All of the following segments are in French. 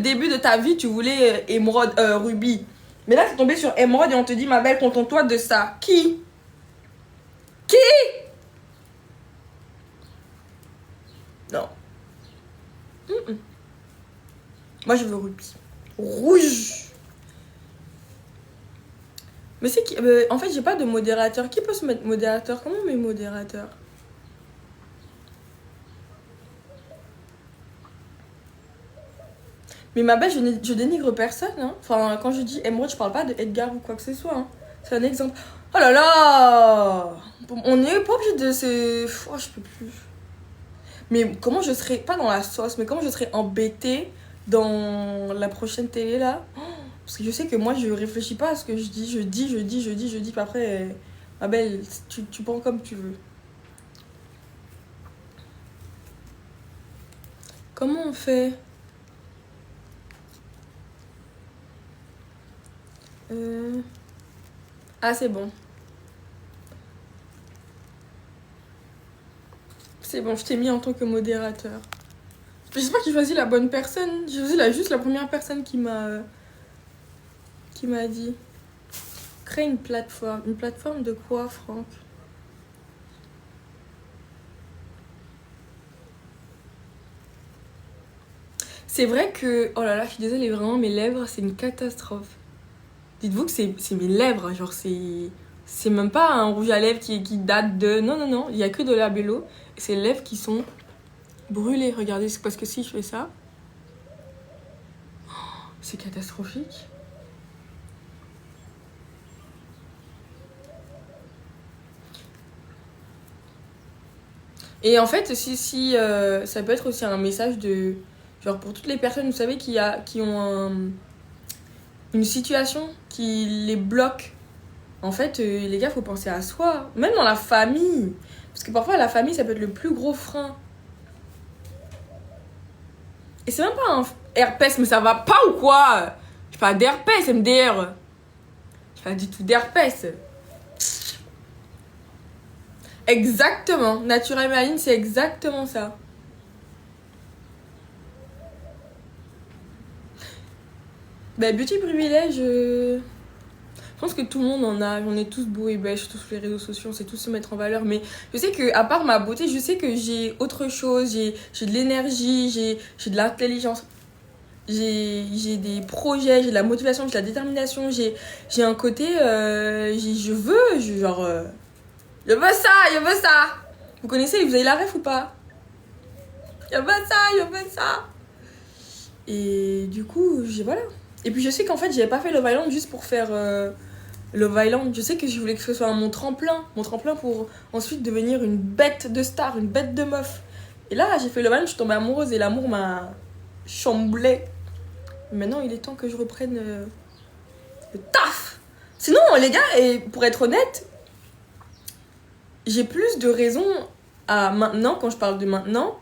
début de ta vie, tu voulais émeraude, rubis. Mais là, t'es tombé sur émeraude et on te dit, ma belle, contente-toi de ça. Qui? Non. Moi, je veux rubis. Rouge. Mais c'est qui... en fait, j'ai pas de modérateur. Qui peut se mettre modérateur? Comment on met modérateur? Mais ma belle, je dénigre personne. Hein. Enfin, quand je dis émeraude, je parle pas de Edgar ou quoi que ce soit. Hein. C'est un exemple. Oh là là! On n'est pas obligé de se... Oh, je peux plus. Mais comment je serais... Pas dans la sauce, mais comment je serais embêtée dans la prochaine télé, là? Parce que je sais que moi, je réfléchis pas à ce que je dis. Je dis. Puis après, ma belle, tu prends comme tu veux. Comment on fait? Ah, c'est bon. C'est bon, je t'ai mis en tant que modérateur. J'espère que j'ai choisi la bonne personne. J'ai choisi juste la première personne qui m'a dit. Créer une plateforme. Une plateforme de quoi, Franck? C'est vrai que... Oh là là, je suis désolée, vraiment, mes lèvres, c'est une catastrophe. Dites-vous que c'est mes lèvres, genre c'est même pas un rouge à lèvres qui date de... Non, non, non, il y a que de la Bello. Et c'est les lèvres qui sont brûlées. Regardez, c'est parce que si je fais ça... C'est catastrophique. Et en fait, si ça peut être aussi un message de... Genre pour toutes les personnes, vous savez, qui ont une situation qui les bloque. En fait, les gars, faut penser à soi. Même dans la famille. Parce que parfois, la famille, ça peut être le plus gros frein. Et c'est même pas un herpès, mais ça va pas ou quoi? Je parle d'herpès, MDR. Je parle du tout d'herpès. Exactement. Natura Maline, c'est exactement ça. Bah, beauty privilège, je pense que tout le monde en a. On est tous beaux et belles, surtout sur les réseaux sociaux, on sait tous se mettre en valeur. Mais je sais que, à part ma beauté, je sais que j'ai autre chose. J'ai de l'énergie, j'ai de l'intelligence. J'ai des projets, j'ai de la motivation, j'ai de la détermination. J'ai un côté. Je veux, genre. Je veux ça, je veux ça. Vous connaissez, vous avez la ref ou pas? Je veux ça, je veux ça. Et du coup, voilà. Et puis je sais qu'en fait, j'avais pas fait Love Island juste pour faire Love Island. Je sais que je voulais que ce soit mon tremplin pour ensuite devenir une bête de star, une bête de meuf. Et là, j'ai fait Love Island, je suis tombée amoureuse et l'amour m'a chamboulée. Maintenant, il est temps que je reprenne le taf. Sinon, les gars, et pour être honnête, j'ai plus de raisons à maintenant, quand je parle de maintenant,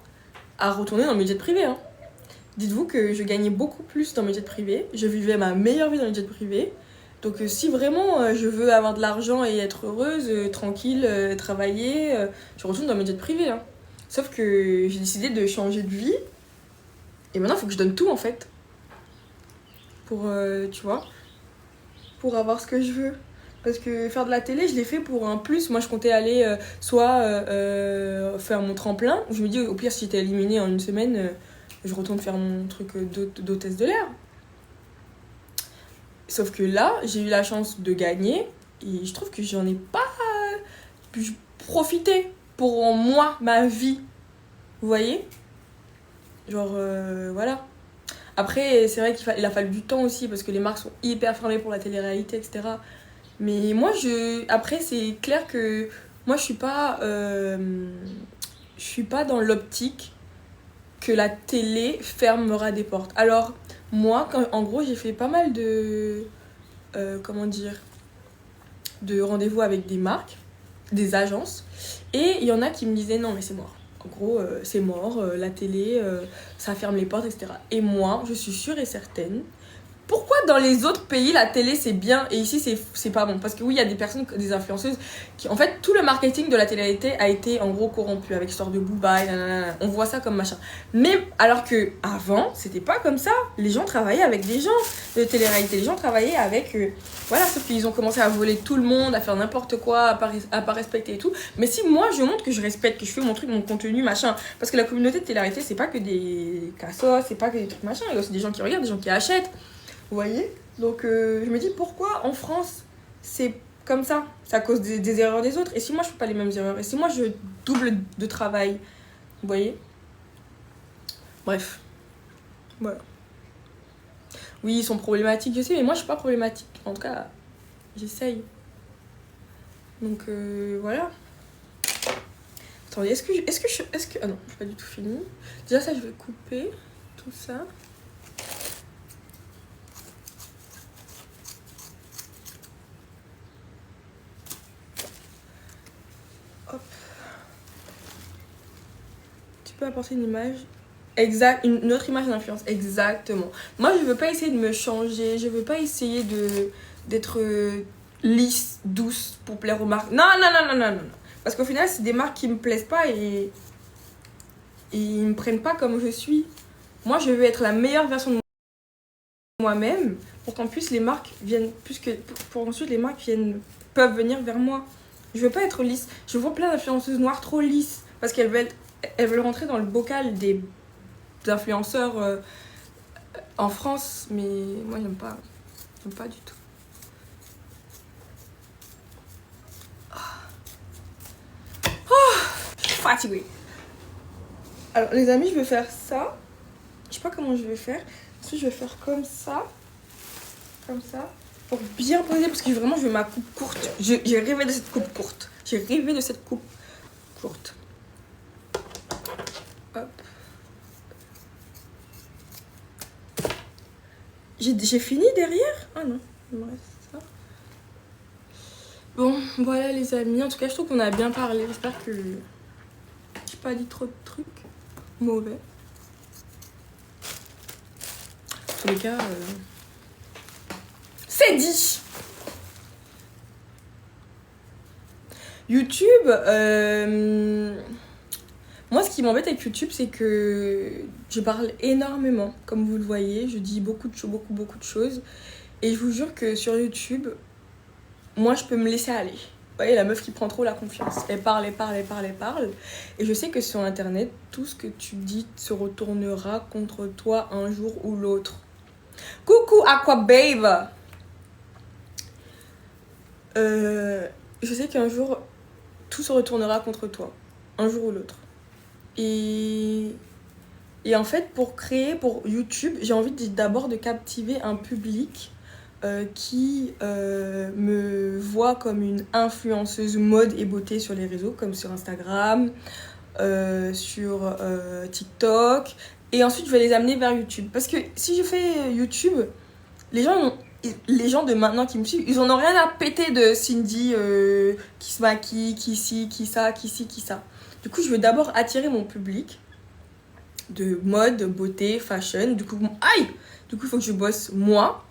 à retourner dans mes jets privés. Hein. Dites-vous que je gagnais beaucoup plus dans mes jets privés. Je vivais ma meilleure vie dans les jets privés. Donc si vraiment je veux avoir de l'argent et être heureuse, tranquille, travailler, je retourne dans mes jets privés. Hein. Sauf que j'ai décidé de changer de vie. Et maintenant, il faut que je donne tout en fait. Pour, tu vois, pour avoir ce que je veux. Parce que faire de la télé, je l'ai fait pour un plus. Moi, je comptais aller soit faire mon tremplin. Je me dis, au pire, si j'étais éliminée en une semaine, je retourne faire mon truc d'hôtesse de l'air. Sauf que là, j'ai eu la chance de gagner. Et je trouve que j'en ai pas pu profiter pour moi, ma vie. Vous voyez? Genre, voilà. Après, c'est vrai qu'il a fallu du temps aussi parce que les marques sont hyper fermées pour la télé-réalité, etc. Mais moi, après, c'est clair que moi, je suis pas dans l'optique que la télé fermera des portes. Alors, moi, en gros, j'ai fait pas mal de... comment dire? De rendez-vous avec des marques, des agences. Et il y en a qui me disaient, non, mais c'est mort. En gros, c'est mort, la télé, ça ferme les portes, etc. Et moi, je suis sûre et certaine. Pourquoi dans les autres pays, la télé, c'est bien et ici, c'est pas bon. Parce que oui, il y a des personnes, des influenceuses qui... En fait, tout le marketing de la télé-réalité a été en gros corrompu avec l'histoire de Booba, on voit ça comme machin. Mais alors que avant, c'était pas comme ça. Les gens travaillaient avec des gens de télé-réalité. Les gens travaillaient avec... voilà, sauf qu'ils ont commencé à voler tout le monde, à faire n'importe quoi, à pas respecter et tout. Mais si moi, je montre que je respecte, que je fais mon truc, mon contenu, machin. Parce que la communauté de télé-réalité, c'est pas que des cassos, c'est pas que des trucs machin. Il y a aussi des gens qui regardent, des gens qui achètent. Vous voyez? Donc je me dis pourquoi en France c'est comme ça? C'est à cause des erreurs des autres. Et si moi je fais pas les mêmes erreurs? Et si moi je double de travail? Vous voyez? Bref. Voilà. Oui, ils sont problématiques, je sais, mais moi je suis pas problématique. En tout cas, j'essaye. Donc voilà. Attendez, est-ce que... Ah non, je suis pas du tout fini. Déjà ça, je vais couper tout ça. Hop. Tu peux apporter une image. Exact, une autre image d'influence, exactement. Moi, je veux pas essayer de me changer, je veux pas essayer d'être lisse, douce pour plaire aux marques. Non, non, non, non, non, non. Parce qu'au final, c'est des marques qui me plaisent pas et ils me prennent pas comme je suis. Moi, je veux être la meilleure version de moi-même pour qu'en plus les marques viennent, pour ensuite les marques peuvent venir vers moi. Je veux pas être lisse. Je vois plein d'influenceuses noires trop lisses parce qu'elles veulent rentrer dans le bocal des influenceurs en France, mais moi j'aime pas du tout. Je suis fatiguée. Alors les amis, je vais faire ça. Je sais pas comment je vais faire. Ensuite je vais faire comme ça pour bien poser parce que vraiment je veux ma coupe courte. J'ai rêvé de cette coupe courte. Hop. J'ai fini derrière? Ah non, il me reste ça. Bon, voilà les amis. En tout cas, je trouve qu'on a bien parlé. J'espère que j'ai pas dit trop de trucs mauvais. En tous les cas, c'est dit. YouTube, moi ce qui m'embête avec YouTube, c'est que je parle énormément, comme vous le voyez. Je dis beaucoup de choses. Et je vous jure que sur YouTube, moi je peux me laisser aller. Vous voyez, la meuf qui prend trop la confiance. Elle parle. Et je sais que sur Internet, tout ce que tu dis se retournera contre toi un jour ou l'autre. Coucou Aqua Babe. Je sais qu'un jour, tout se retournera contre toi. Un jour ou l'autre. Et en fait, pour YouTube, j'ai envie d'abord de captiver un public qui me voit comme une influenceuse mode et beauté sur les réseaux, comme sur Instagram, sur TikTok. Et ensuite, je vais les amener vers YouTube. Parce que si je fais YouTube, les gens de maintenant qui me suivent, ils en ont rien à péter de Cindy qui se maquille, qui ça. Du coup, je veux d'abord attirer mon public de mode, beauté, fashion. Du coup, il faut que je bosse moi.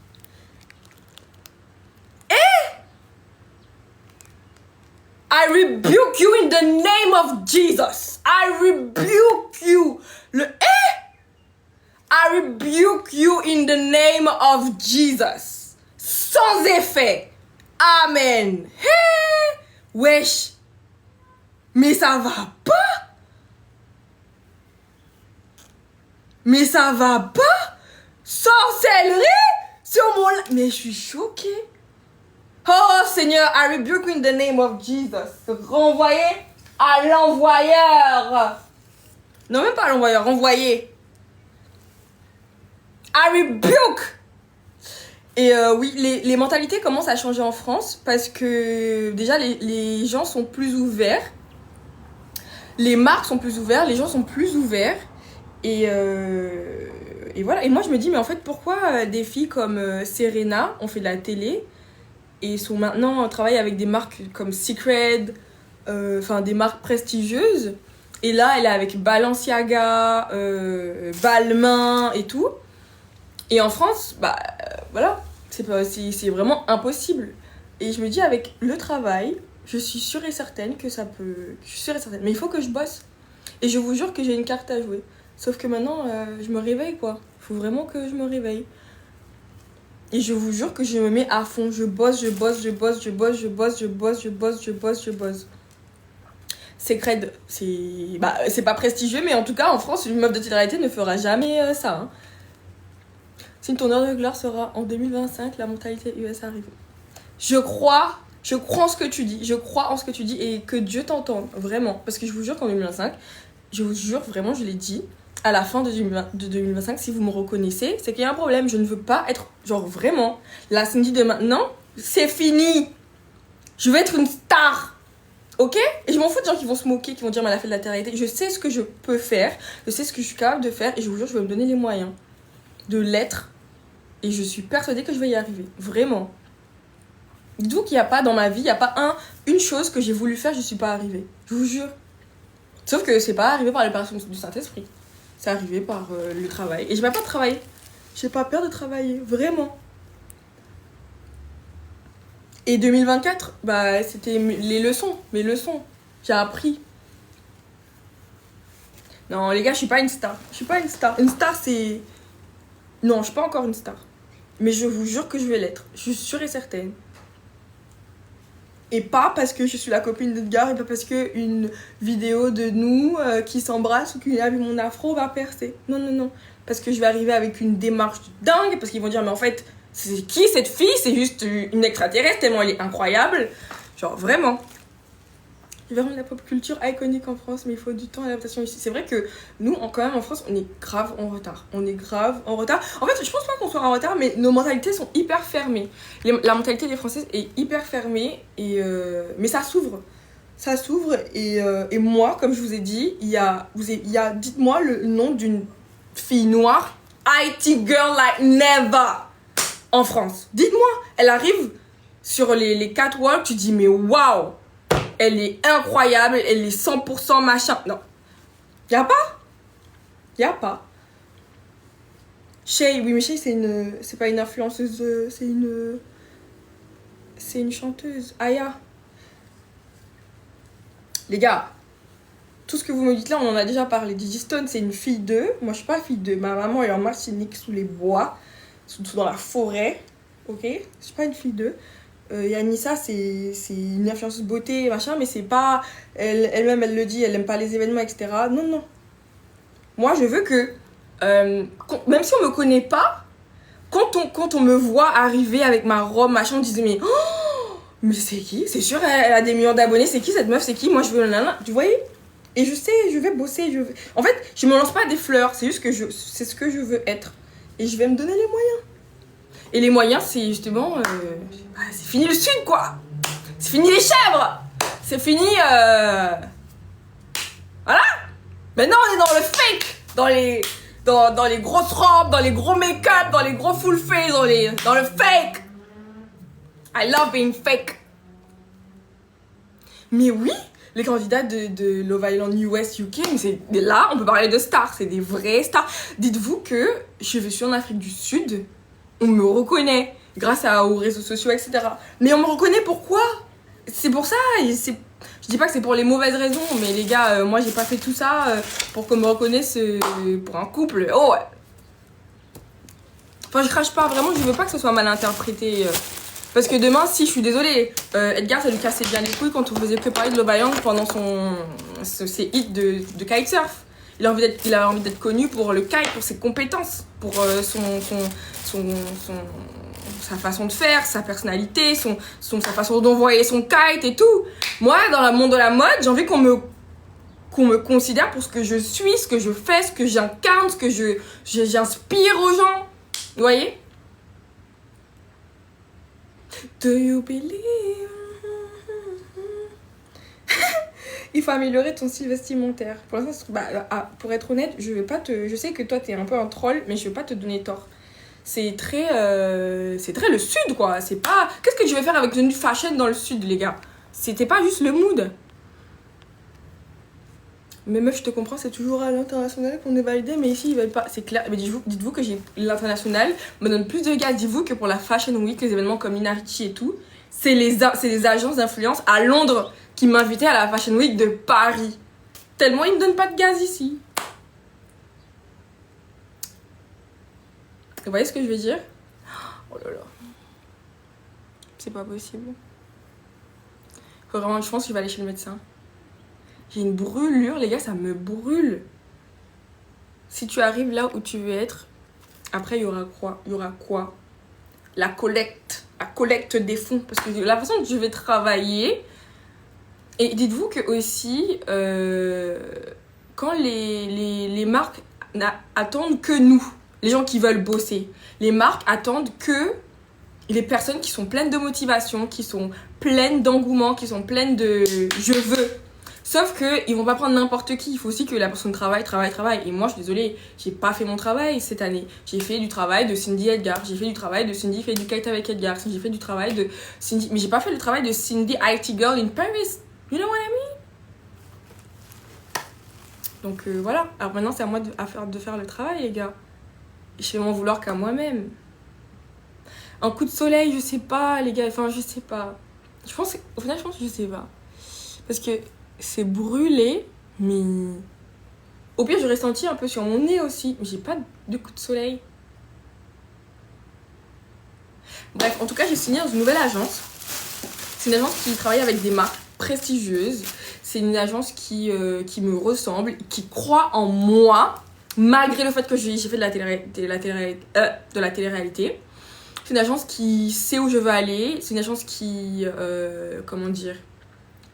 I rebuke you in the name of Jesus. I rebuke you. I rebuke you in the name of Jesus. Sans effet. Amen. Hey. Wesh. Mais ça va pas. Sorcellerie sur mon... Mais je suis choquée. Oh Seigneur, I rebuke in the name of Jesus. Renvoyé à l'envoyeur. Non, même pas à l'envoyeur, renvoyé. I rebuke. Et oui, les mentalités commencent à changer en France parce que déjà les gens sont plus ouverts. Les marques sont plus ouvertes, les gens sont plus ouverts. Et voilà. Et moi, je me dis, mais en fait, pourquoi des filles comme Serena ont fait de la télé et sont maintenant travaillent avec des marques comme Secret, des marques prestigieuses. Et là, elle est avec Balenciaga, Balmain et tout. Et en France, voilà. C'est vraiment impossible. Et je me dis, avec le travail, je suis sûre et certaine que ça peut... Je suis sûre et certaine. Mais il faut que je bosse. Et je vous jure que j'ai une carte à jouer. Sauf que maintenant, je me réveille, quoi. Il faut vraiment que je me réveille. Et je vous jure que je me mets à fond. Je bosse. C'est crade. C'est pas prestigieux, mais en tout cas, en France, une meuf de télé-réalité ne fera jamais ça. Hein. Si ton heure de gloire sera en 2025, la mentalité US arrive. Je crois en ce que tu dis. Je crois en ce que tu dis et que Dieu t'entende, vraiment. Parce que je vous jure qu'en 2025, je vous jure, vraiment, je l'ai dit, à la fin de 2025, si vous me reconnaissez, c'est qu'il y a un problème. Je ne veux pas être, genre, vraiment, la Cindy de maintenant, c'est fini. Je veux être une star. Ok? Et je m'en fous de gens qui vont se moquer, qui vont dire, mais elle a fait de la télé-réalité. Je sais ce que je peux faire, je sais ce que je suis capable de faire, et je vous jure, je vais me donner les moyens de l'être. Et je suis persuadée que je vais y arriver. Vraiment. D'où qu'il n'y a pas dans ma vie, il n'y a pas une chose que j'ai voulu faire, je ne suis pas arrivée. Je vous jure. Sauf que c'est pas arrivé par l'opération du Saint-Esprit. C'est arrivé par le travail. Et j'ai pas peur de travailler. J'ai pas peur de travailler. Vraiment. Et 2024, bah, c'était les leçons. Mes leçons. J'ai appris. Non, les gars, je suis pas une star. Je suis pas une star. Une star, c'est... Non, je suis pas encore une star. Mais je vous jure que je vais l'être. Je suis sûre et certaine. Et pas parce que je suis la copine d'Edgar et pas parce qu'une vidéo de nous qui s'embrasse ou qui a vu mon afro va percer. Non, non, non. Parce que je vais arriver avec une démarche dingue. Parce qu'ils vont dire, mais en fait, c'est qui cette fille? C'est juste une extraterrestre tellement elle est incroyable. Genre, vraiment. C'est vraiment la pop culture iconique en France, mais il faut du temps d'adaptation ici. C'est vrai que nous, quand même, en France, on est grave en retard. On est grave en retard. En fait, je pense pas qu'on soit en retard, mais nos mentalités sont hyper fermées. La mentalité des Françaises est hyper fermée, mais ça s'ouvre. Ça s'ouvre, et moi, comme je vous ai dit, dites-moi le nom d'une fille noire, IT girl like never, en France. Dites-moi, elle arrive sur les catwalks, tu dis, mais waouh! Elle est incroyable, elle est 100% machin. Non. Y'a pas. Shay, oui, mais Shay, c'est pas une influenceuse, c'est une chanteuse. Aya. Les gars, tout ce que vous me dites là, on en a déjà parlé. Gigi Stone, c'est une fille d'eux. Moi, je suis pas fille d'eux. Ma maman est en Martinique, sous les bois, dans la forêt. Ok? Je suis pas une fille d'eux. Yanissa, c'est une influenceuse beauté, machin, mais c'est pas... Elle-même, elle le dit, elle aime pas les événements, etc. Non, non. Moi, je veux que... même si on me connaît pas, quand on me voit arriver avec ma robe, machin, on disait, mais... Oh, mais c'est qui? C'est sûr, elle a des millions d'abonnés. C'est qui cette meuf? C'est qui? Moi, je veux... Tu voyez? Et je sais, je vais bosser. En fait, je me lance pas des fleurs. C'est juste que c'est ce que je veux être. Et je vais me donner les moyens. Et les moyens, c'est justement... c'est fini le sud, quoi. C'est fini les chèvres. C'est fini... Voilà. Maintenant, on est dans le fake. Dans les grosses robes, dans les gros make-up, dans les gros full face, dans le fake. I love being fake. Mais oui, les candidats de Love Island US, UK, mais là, on peut parler de stars. C'est des vrais stars. Dites-vous que je suis en Afrique du Sud... On me reconnaît grâce aux réseaux sociaux, etc. Mais on me reconnaît pourquoi? C'est pour ça. Je dis pas que c'est pour les mauvaises raisons, mais les gars, moi j'ai pas fait tout ça pour qu'on me reconnaisse pour un couple. Oh ouais. Enfin, je crache pas, vraiment, je veux pas que ce soit mal interprété. Parce que demain, si je suis désolée, Edgar, ça lui cassait bien les couilles quand on faisait que parler de Love Island pendant ses hits de kitesurf. Il a envie d'être connu pour le kite, pour ses compétences, pour sa façon de faire, sa personnalité, sa façon d'envoyer son kite et tout. Moi, dans le monde de la mode, j'ai envie qu'on me considère pour ce que je suis, ce que je fais, ce que j'incarne, ce que j'inspire aux gens. Vous voyez? Do you believe? Il faut améliorer ton style vestimentaire. Pour l'instant, pour être honnête, je sais que toi t'es un peu un troll, mais je vais pas te donner tort. C'est très le sud, quoi. C'est pas... Qu'est-ce que je vais faire avec une fashion dans le sud, les gars? C'était pas juste le mood. Mais meuf, je te comprends, c'est toujours à l'international qu'on est validé, mais ici, ils veulent pas. C'est clair. Mais dites-vous que j'ai l'international me donne plus de gars. Dites-vous que pour la Fashion Week, les événements comme Inariti et tout, c'est les agences d'influence à Londres qui m'invitaient à la Fashion Week de Paris. Tellement ils me donnent pas de gaz ici. Vous voyez ce que je veux dire? Oh là là. C'est pas possible. Faut vraiment, je pense que je vais aller chez le médecin. J'ai une brûlure, les gars, ça me brûle. Si tu arrives là où tu veux être, après, il y aura quoi? Il y aura quoi? La collecte des fonds. Parce que la façon dont je vais travailler... Et dites-vous que aussi, quand les marques attendent que nous, les gens qui veulent bosser, les marques attendent que les personnes qui sont pleines de motivation, qui sont pleines d'engouement, qui sont pleines de « je veux ». Sauf qu'ils vont pas prendre n'importe qui, il faut aussi que la personne travaille. Et moi, je suis désolée, j'ai pas fait mon travail cette année. J'ai fait du travail de Cindy Edgar, j'ai fait du travail de Cindy fait du kite avec Edgar, j'ai fait du travail de Cindy... Mais j'ai pas fait le travail de Cindy IT Girl in Paris. You know what I mean? Donc voilà, alors maintenant c'est à moi de faire le travail, les gars. Je vais m'en vouloir qu'à moi-même. Un coup de soleil, je sais pas, les gars, enfin je sais pas. Au final, je pense que je sais pas. Parce que c'est brûlé, mais... Au pire, j'aurais senti un peu sur mon nez aussi, mais j'ai pas de coup de soleil. Bref, en tout cas, j'ai signé dans une nouvelle agence. C'est une agence qui travaille avec des marques prestigieuse. C'est une agence qui me ressemble, qui croit en moi, malgré le fait que j'ai fait de la télé-réalité. C'est une agence qui sait où je veux aller. C'est une agence qui, comment dire,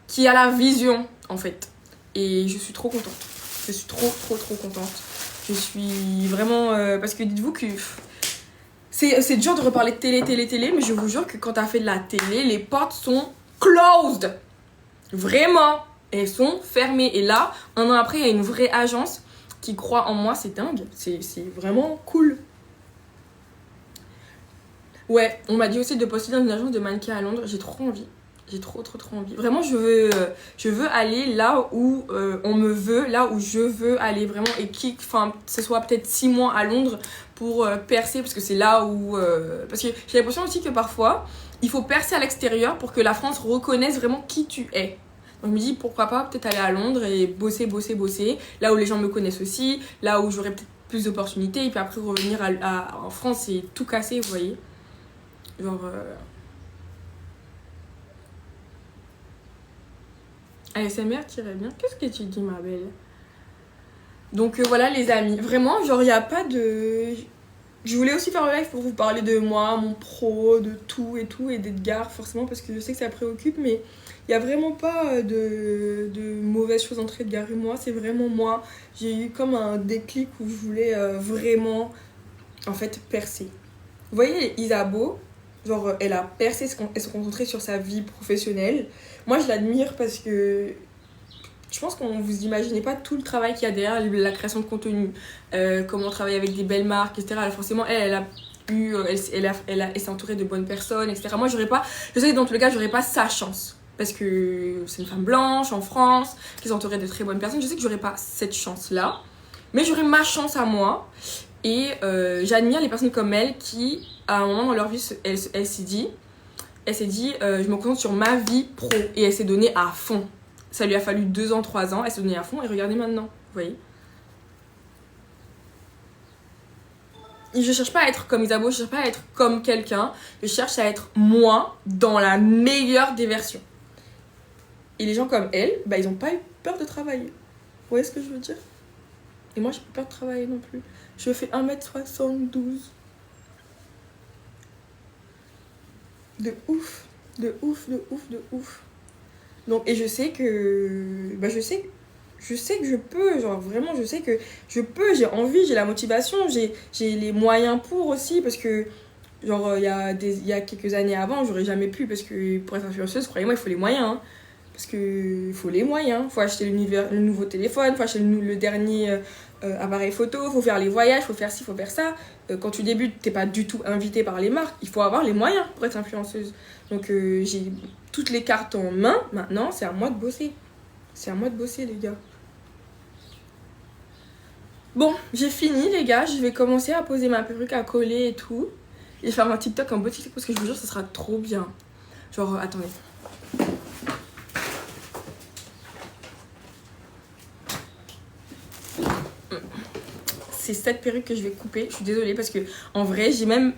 qui a la vision, en fait. Et je suis trop contente. Je suis trop contente. Je suis vraiment... parce que dites-vous que... C'est dur de reparler de télé, mais je vous jure que quand t'as fait de la télé, les portes sont closed. Vraiment, elles sont fermées. Et là, un an après, il y a une vraie agence qui croit en moi. C'est dingue. C'est vraiment cool. Ouais, on m'a dit aussi de poster dans une agence de mannequin à Londres. J'ai trop envie. J'ai trop envie. Vraiment, je veux aller là où on me veut, là où je veux aller vraiment. Et que ce soit peut-être 6 mois à Londres pour percer. Parce que c'est là où... parce que j'ai l'impression aussi que parfois, il faut percer à l'extérieur pour que la France reconnaisse vraiment qui tu es. Donc je me dis pourquoi pas peut-être aller à Londres et bosser, là où les gens me connaissent aussi, là où j'aurai peut-être plus d'opportunités, et puis après revenir en France et tout casser, vous voyez. Genre... ASMR tirait bien. Qu'est-ce que tu dis, ma belle? Donc voilà les amis, vraiment genre il n'y a pas de... Je voulais aussi faire un live pour vous parler de moi, mon pro, de tout et d'Edgar forcément parce que je sais que ça préoccupe, mais il n'y a vraiment pas de mauvaises choses entre Edgar et moi, c'est vraiment moi. J'ai eu comme un déclic où je voulais vraiment en fait percer. Vous voyez Isabeau, genre elle a percé, elle s'est concentrée sur sa vie professionnelle. Moi je l'admire parce que je pense qu'on vous imaginez pas tout le travail qu'il y a derrière la création de contenu, comment travailler avec des belles marques, etc. Alors forcément, elle s'est entourée de bonnes personnes, etc. Moi, je sais que dans tous les cas, j'aurais pas sa chance. Parce que c'est une femme blanche en France, qui s'est entourée de très bonnes personnes. Je sais que j'aurais pas cette chance-là. Mais j'aurais ma chance à moi. Et j'admire les personnes comme elle qui, à un moment dans leur vie, elle s'est dit, je me concentre sur ma vie pro. Et elle s'est donnée à fond. Ça lui a fallu 2 ans, 3 ans, elle s'est donnée à fond et regardez maintenant, vous voyez. Et je cherche pas à être comme Isabeau, je cherche pas à être comme quelqu'un, je cherche à être moi dans la meilleure des versions. Et les gens comme elle, bah ils ont pas eu peur de travailler. Vous voyez ce que je veux dire? Et moi j'ai pas peur de travailler non plus. Je fais 1m72. De ouf. Donc, et je sais que... Bah, je sais que je peux, genre vraiment, je sais que je peux, j'ai envie, j'ai la motivation, j'ai les moyens pour aussi, parce que, genre, il y a quelques années avant, j'aurais jamais pu, parce que pour être influenceuse, croyez-moi, il faut les moyens, hein. Parce que il faut les moyens, faut acheter le nouveau téléphone, faut acheter le dernier appareil photo, faut faire les voyages, faut faire ci, faut faire ça. Quand tu débutes, t'es pas du tout invité par les marques, il faut avoir les moyens pour être influenceuse. Donc j'ai toutes les cartes en main, maintenant c'est à moi de bosser. C'est à moi de bosser les gars. Bon, j'ai fini les gars, je vais commencer à poser ma perruque à coller et tout. Et faire un TikTok, un beau TikTok parce que je vous jure, ça sera trop bien. Genre, attendez. C'est cette perruque que je vais couper. Je suis désolée parce que en vrai, j'ai même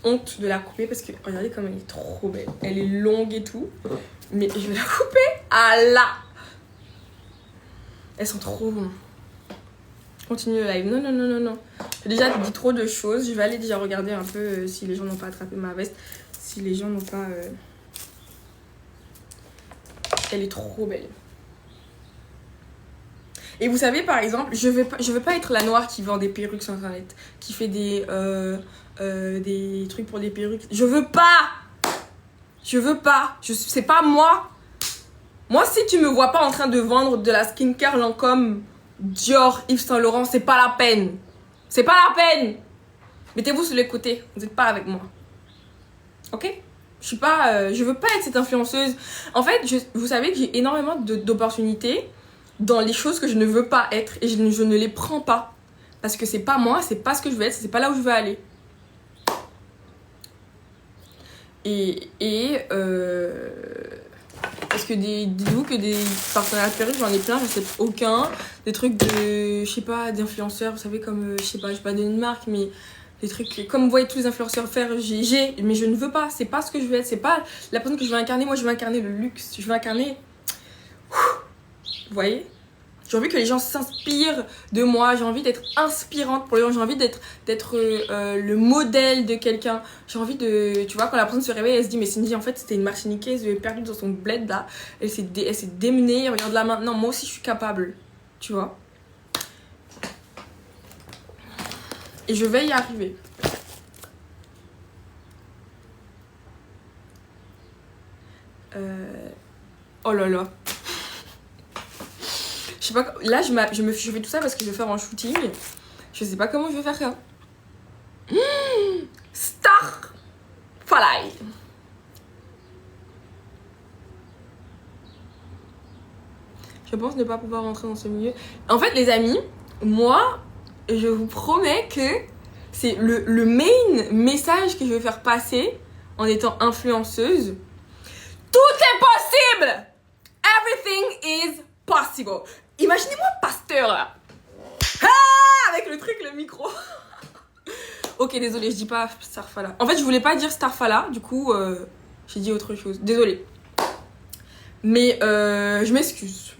honte de la couper parce que regardez comme elle est trop belle. Elle est longue et tout. Mais je vais la couper. Ah là! Elles sont trop bonnes. Continue le live. Non, non, non, non, non. J'ai déjà dit trop de choses. Je vais aller déjà regarder un peu si les gens n'ont pas attrapé ma veste. Si les gens n'ont pas... Elle est trop belle. Et vous savez, par exemple, je veux pas être la noire qui vend des perruques sur internet. Qui fait des trucs pour des perruques. Je veux pas! Je veux pas. C'est pas moi. Moi, si tu me vois pas en train de vendre de la skincare Lancôme, Dior, Yves Saint Laurent, c'est pas la peine. C'est pas la peine. Mettez-vous sur les côtés. Vous n'êtes pas avec moi. Ok? Je veux pas être cette influenceuse. En fait, vous savez que j'ai énormément d'opportunités dans les choses que je ne veux pas être et je ne les prends pas. Parce que c'est pas moi, c'est pas ce que je veux être, c'est pas là où je veux aller. Parce que dites-vous que des partenaires perruques, j'en ai plein, j'en sais aucun. Des trucs de, je sais pas, d'influenceurs, vous savez, comme, je sais pas donner une marque, mais des trucs, comme vous voyez tous les influenceurs faire, mais je ne veux pas, c'est pas ce que je veux être, c'est pas la personne que je veux incarner. Moi, je veux incarner le luxe, je veux incarner, vous voyez, j'ai envie que les gens s'inspirent de moi, j'ai envie d'être inspirante pour les gens, j'ai envie d'être le modèle de quelqu'un. J'ai envie de, tu vois, quand la personne se réveille, elle se dit mais Cindy, en fait c'était une Martiniquaise perdue dans son bled là, elle s'est démenée, regarde là maintenant, moi aussi je suis capable, tu vois. Et je vais y arriver. Oh là là. Je sais pas, là je fais tout ça parce que je vais faire un shooting. Je sais pas comment je vais faire ça. Star Fly. Je pense ne pas pouvoir rentrer dans ce milieu. En fait, les amis, moi, je vous promets que c'est le main message que je vais faire passer en étant influenceuse. Tout est possible! Everything is possible. Imaginez-moi pasteur là. Ah, avec le truc, le micro. Ok, désolé, je dis pas Starfala. En fait, je voulais pas dire Starfala, du coup, j'ai dit autre chose. Désolée. Mais je m'excuse.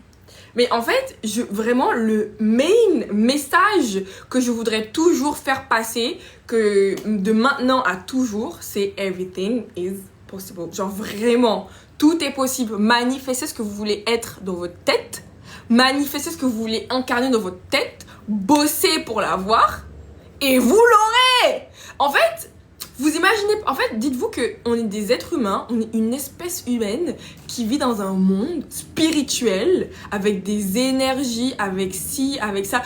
Mais en fait, vraiment, le main message que je voudrais toujours faire passer, que de maintenant à toujours, c'est everything is possible. Genre vraiment, tout est possible. Manifestez ce que vous voulez être dans votre tête. Manifestez ce que vous voulez incarner dans votre tête. Bossez pour l'avoir. Et vous l'aurez! En fait, vous imaginez... En fait, dites-vous qu'on est des êtres humains, on est une espèce humaine qui vit dans un monde spirituel, avec des énergies, avec ci, avec ça.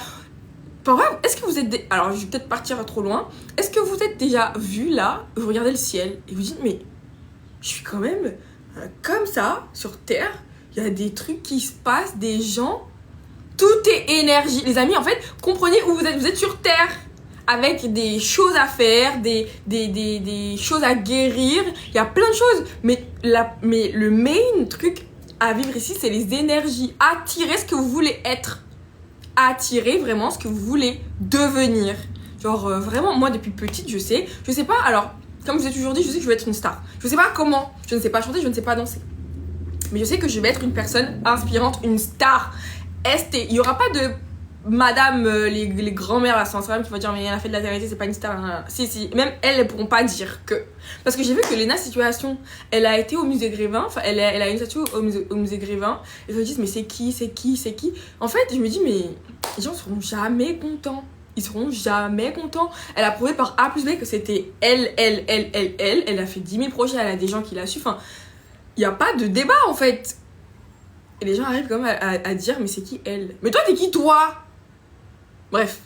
Parfois, est-ce que vous êtes... Alors, je vais peut-être partir trop loin. Est-ce que vous êtes déjà vu là, vous regardez le ciel, et vous dites, mais je suis quand même comme ça, sur Terre, il y a des trucs qui se passent, des gens... Tout est énergie. Les amis, en fait, comprenez où vous êtes. Vous êtes sur Terre. Avec des choses à faire, des choses à guérir. Il y a plein de choses. Mais le main truc à vivre ici, c'est les énergies. Attirez ce que vous voulez être. Attirez vraiment ce que vous voulez devenir. Genre, vraiment, moi, depuis petite, je sais pas. Alors, comme je vous ai toujours dit, je sais que je vais être une star. Je sais pas comment. Je ne sais pas chanter, je ne sais pas danser. Mais je sais que je vais être une personne inspirante, une star. Il n'y aura pas de... Madame, les grand-mères là, sur Instagram qui vont dire mais elle a fait de la télé, c'est pas une star. Si, même elles pourront pas dire que. Parce que j'ai vu que Léna Situation, elle a été au musée Grévin, enfin elle a une statue au musée Grévin, et ils se disent mais c'est qui? En fait, je me dis mais les gens seront jamais contents. Ils seront jamais contents. Elle a prouvé par A plus B que c'était elle a fait 10 000 projets, elle a des gens qui la suivent. Enfin, il n'y a pas de débat en fait. Et les gens arrivent quand même à dire mais c'est qui elle? Mais toi t'es qui toi? Bref.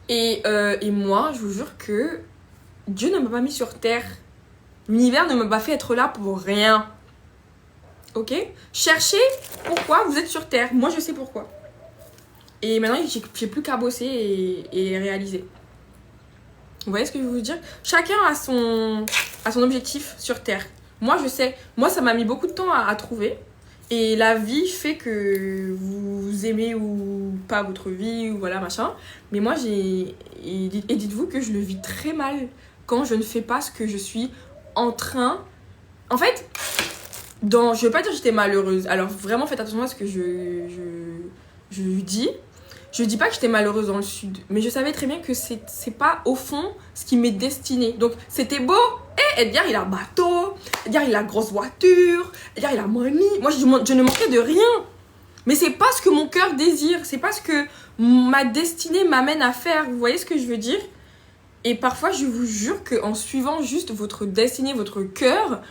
Et moi, je vous jure que Dieu ne m'a pas mis sur terre. L'univers ne m'a pas fait être là pour rien. Ok? Cherchez pourquoi vous êtes sur terre. Moi, je sais pourquoi. Et maintenant, j'ai plus qu'à bosser et réaliser. Vous voyez ce que je veux vous dire? Chacun a son objectif sur Terre. Moi, je sais. Moi, ça m'a mis beaucoup de temps à trouver. Et la vie fait que vous aimez ou pas votre vie, ou voilà, machin. Mais moi, et dites-vous que je le vis très mal quand je ne fais pas ce que je suis en train... En fait, je veux pas dire que j'étais malheureuse. Alors, vraiment, faites attention à ce que je dis. Je dis pas que j'étais malheureuse dans le sud, mais je savais très bien que c'est pas au fond ce qui m'est destiné. Donc c'était beau, et Edgar il a bateau, Edgar il a grosse voiture, Edgar il a money. Moi je ne manquais de rien. Mais c'est pas ce que mon cœur désire, c'est pas ce que ma destinée m'amène à faire. Vous voyez ce que je veux dire? Et parfois je vous jure qu'en suivant juste votre destinée, votre cœur,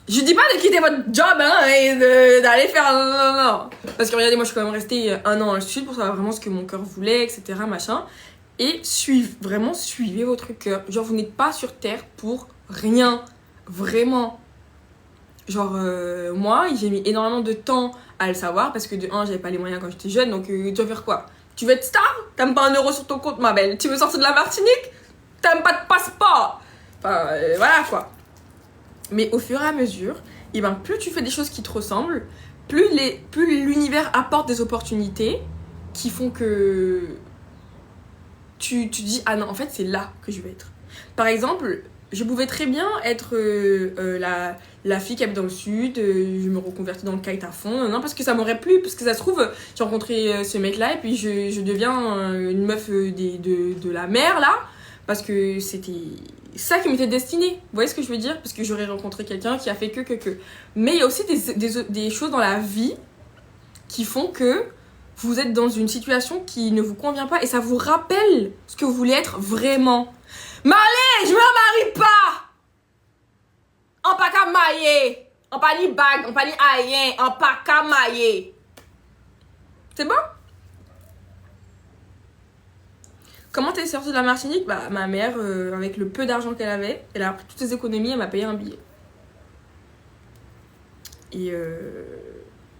je dis pas de quitter votre job hein, et d'aller faire... Non. Parce que regardez, moi je suis quand même restée 1 an dans le sud pour savoir vraiment ce que mon cœur voulait, etc. Machin. Et vraiment suivez votre cœur. Genre vous n'êtes pas sur terre pour rien. Vraiment. Genre moi j'ai mis énormément de temps à le savoir parce que de 1 j'avais pas les moyens quand j'étais jeune. Donc tu vas faire quoi? Tu veux être star? T'aimes pas 1 euro sur ton compte ma belle? Tu veux sortir de la Martinique? T'aimes pas de passeport? Enfin voilà quoi. Mais au fur et à mesure, et ben, plus tu fais des choses qui te ressemblent, plus l'univers apporte des opportunités qui font que tu dis « Ah non, en fait, c'est là que je vais être. » Par exemple, je pouvais très bien être la fille qui habite dans le sud, je me reconvertis dans le kite à fond, non, parce que ça m'aurait plu, parce que ça se trouve, j'ai rencontré ce mec-là et puis je deviens une meuf de la mer, là, parce que c'était ça qui m'était destiné. Vous voyez ce que je veux dire? Parce que j'aurais rencontré quelqu'un qui a fait que. Mais il y a aussi des choses dans la vie qui font que vous êtes dans une situation qui ne vous convient pas et ça vous rappelle ce que vous voulez être vraiment. Mais allez, je me marie pas! On pas qu'à marier! On pas ni bague, on pas ni rien, on pas qu'à marier! C'est bon? Comment t'es sortie de la Martinique? Bah, ma mère, avec le peu d'argent qu'elle avait, elle a pris toutes ses économies, elle m'a payé un billet. Et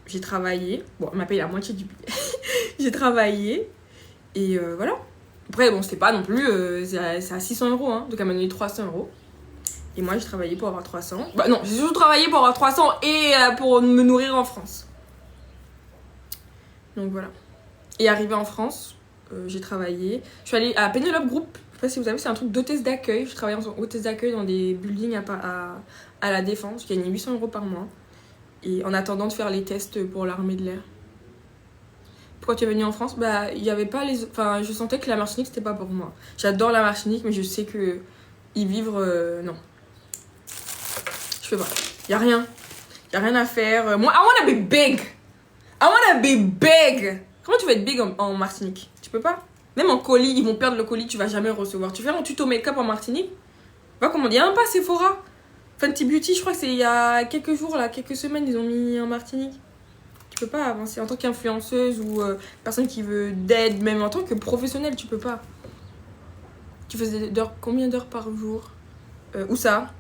j'ai travaillé. Bon, elle m'a payé la moitié du billet. J'ai travaillé. Et voilà. Après, bon, c'était pas non plus... c'est à 600 euros, hein. Donc, elle m'a donné 300 euros. Et moi, j'ai travaillé pour avoir 300. Bah non, j'ai surtout travaillé pour avoir 300 et pour me nourrir en France. Donc, voilà. Et arrivée en France... j'ai travaillé. Je suis allée à Penelope Group. Je sais pas si vous savez, c'est un truc d'hôtesse d'accueil. Je travaillais en hôtesse d'accueil dans des buildings à la Défense. Je gagnais 800 euros par mois. Et en attendant de faire les tests pour l'armée de l'air. Pourquoi tu es venue en France? Bah, il y avait pas les... Enfin, je sentais que la Martinique, c'était pas pour moi. J'adore la Martinique, mais je sais que y vivre... non. Je fais pas. Y a rien. Y a rien à faire. Moi, I wanna be big. I wanna be big. Comment tu vas être big en Martinique? Tu peux pas. Même en colis, ils vont perdre le colis, tu vas jamais le recevoir. Tu fais un tuto make-up en Martinique? Va comment dire, même pas Sephora. Fenty Beauty, je crois que c'est il y a quelques jours, là, quelques semaines, ils ont mis en Martinique. Tu peux pas avancer en tant qu'influenceuse ou personne qui veut d'aide, même en tant que professionnelle, tu peux pas. Tu faisais combien d'heures par jour? Où ça?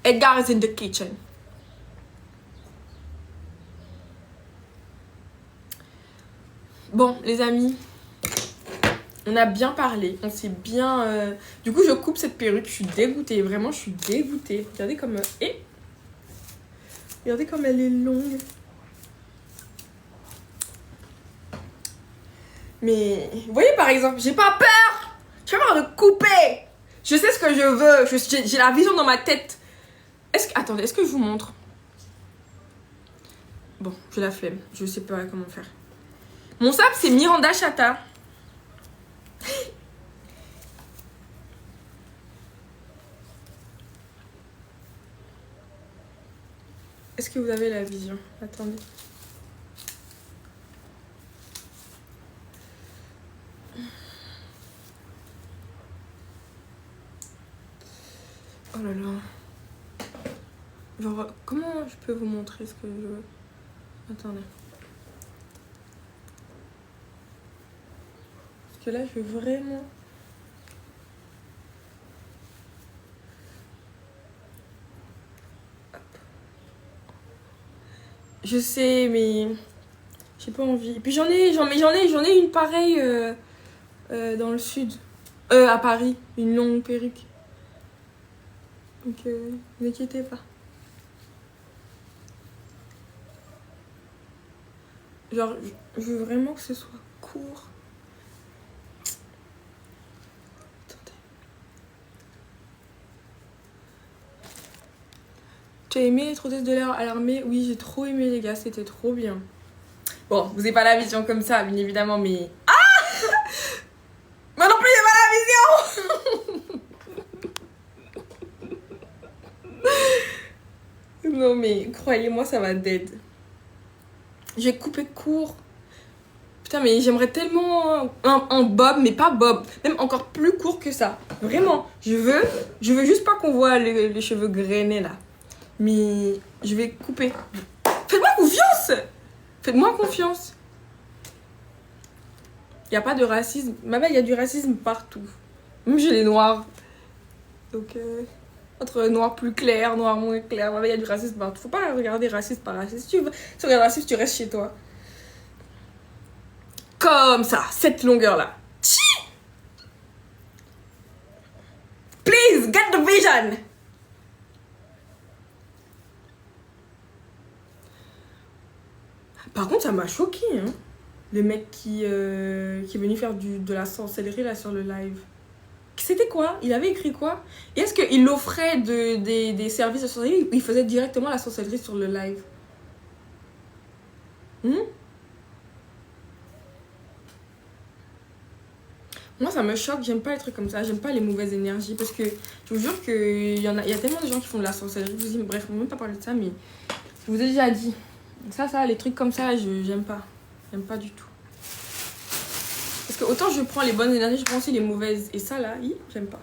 Edgar is in the kitchen. Bon, les amis, on a bien parlé, on s'est bien... Du coup, je coupe cette perruque, je suis dégoûtée, vraiment, je suis dégoûtée. Regardez comme... Regardez comme elle est longue. Mais, vous voyez, par exemple, j'ai pas peur. J'ai pas peur de couper. Je sais ce que je veux, j'ai la vision dans ma tête. Attendez, est-ce que je vous montre? Bon, j'ai la flemme, je sais pas comment faire. Mon sable, c'est Miranda Chata. Est-ce que vous avez la vision? Attendez. Oh là là. Genre, comment je peux vous montrer ce que je veux? Attendez. Parce que là, je veux vraiment... Je sais, mais j'ai pas envie. Et puis j'en ai une pareille dans le sud. À Paris, une longue perruque. Donc, ne inquiétez pas. Genre, je veux vraiment que ce soit court. Attendez. Tu as aimé les trottoirs de l'air à l'armée? Oui, j'ai trop aimé, les gars, c'était trop bien. Bon, vous n'avez pas la vision comme ça, bien évidemment, mais... Ah! Moi non plus, j'ai pas la vision! Non, mais croyez-moi, ça va dead. J'ai coupé court. Putain, mais j'aimerais tellement un bob, mais pas bob. Même encore plus court que ça. Vraiment, je veux juste pas qu'on voit les cheveux grainés, là. Mais je vais couper. Faites-moi confiance! Faites-moi confiance. Il n'y a pas de racisme. Ma belle, il y a du racisme partout. Même chez les noirs. Donc, entre noir plus clair, noir moins clair, ma belle, il y a du racisme partout. Faut pas regarder raciste par raciste. Si tu regardes raciste, tu restes chez toi. Comme ça, cette longueur-là. Please, get the vision! Par contre, ça m'a choqué, hein. Le mec qui est venu faire de la sorcellerie là sur le live. C'était quoi? Il avait écrit quoi? Et est-ce qu'il offrait des services de sorcellerie ou il faisait directement la sorcellerie sur le live? Moi, ça me choque. J'aime pas les trucs comme ça. J'aime pas les mauvaises énergies. Parce que je vous jure qu'il y a tellement de gens qui font de la sorcellerie. Bref, on ne va même pas parler de ça, mais je vous ai déjà dit. Ça, les trucs comme ça, j'aime pas. J'aime pas du tout. Parce que autant je prends les bonnes énergies, je prends aussi les mauvaises. Et ça, là, j'aime pas.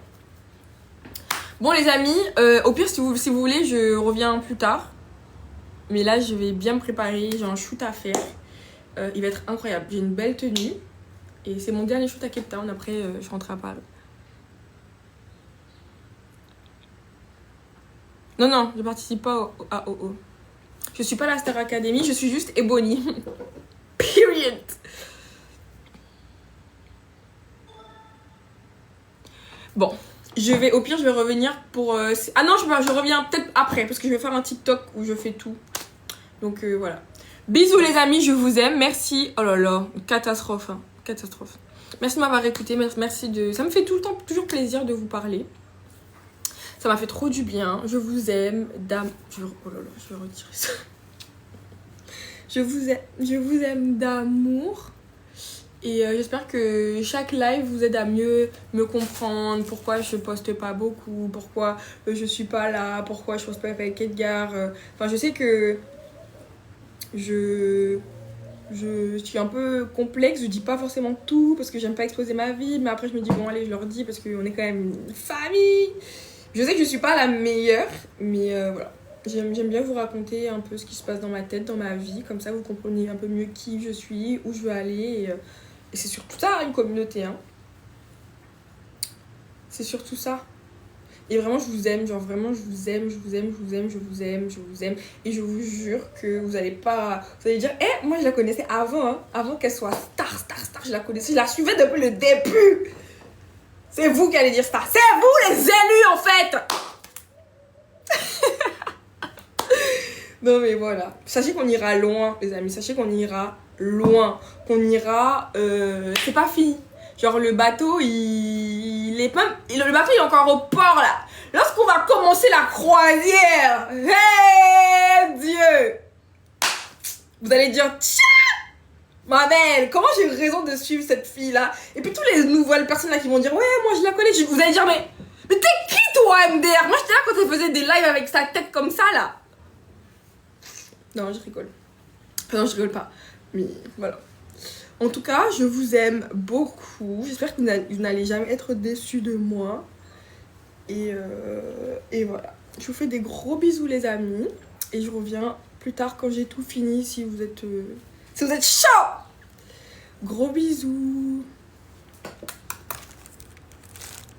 Bon, les amis, au pire, si vous voulez, je reviens plus tard. Mais là, je vais bien me préparer. J'ai un shoot à faire. Il va être incroyable. J'ai une belle tenue. Et c'est mon dernier shoot à Cape Town. Après, je rentre à Paris. Non, je participe pas à OO. Je suis pas la Star Academy, je suis juste Ebony. Period. Bon, au pire, je vais revenir pour... Ah non, je reviens peut-être après, parce que je vais faire un TikTok où je fais tout. Donc, voilà. Bisous les amis, je vous aime. Merci. Oh là là, catastrophe. Hein. Catastrophe. Merci de m'avoir écouté. Merci de... Ça me fait tout le temps toujours plaisir de vous parler. Ça m'a fait trop du bien. Je vous aime. Dame... Oh là là, je vais retirer ça. Je vous aime d'amour. Et j'espère que chaque live vous aide à mieux me comprendre. Pourquoi je poste pas beaucoup. Pourquoi je suis pas là. Pourquoi je poste pas avec Edgar. Enfin, je sais que je suis un peu complexe. Je dis pas forcément tout parce que j'aime pas exposer ma vie. Mais après, je me dis, bon, allez, je leur dis parce qu'on est quand même une famille. Je sais que je suis pas la meilleure. Mais voilà. J'aime bien vous raconter un peu ce qui se passe dans ma tête, dans ma vie. Comme ça, vous comprenez un peu mieux qui je suis, où je veux aller. Et c'est surtout ça, une communauté. Hein. C'est surtout ça. Et vraiment, je vous aime. Genre, vraiment, je vous aime. Et je vous jure que vous allez pas... Vous allez dire, moi, je la connaissais avant. Hein. Avant qu'elle soit star. Je la connaissais. Je la suivais depuis le début. C'est vous qui allez dire star. C'est vous, les élus, en fait. Non mais voilà, sachez qu'on ira loin les amis, sachez qu'on ira loin, c'est pas fini. Genre le bateau il est pas, le bateau il est encore au port là. Lorsqu'on va commencer la croisière, hey Dieu, vous allez dire tiens, ma belle, comment j'ai eu raison de suivre cette fille là. Et puis toutes les nouvelles personnes là qui vont dire ouais moi je la connais, vous allez dire mais t'es qui toi MDR? Moi j'étais là quand elle faisait des lives avec sa tête comme ça là. Non, je rigole. Enfin, non, je rigole pas. Mais voilà. En tout cas, je vous aime beaucoup. J'espère que vous n'allez jamais être déçus de moi. Et voilà. Je vous fais des gros bisous, les amis. Et je reviens plus tard quand j'ai tout fini si vous êtes chaud. Gros bisous.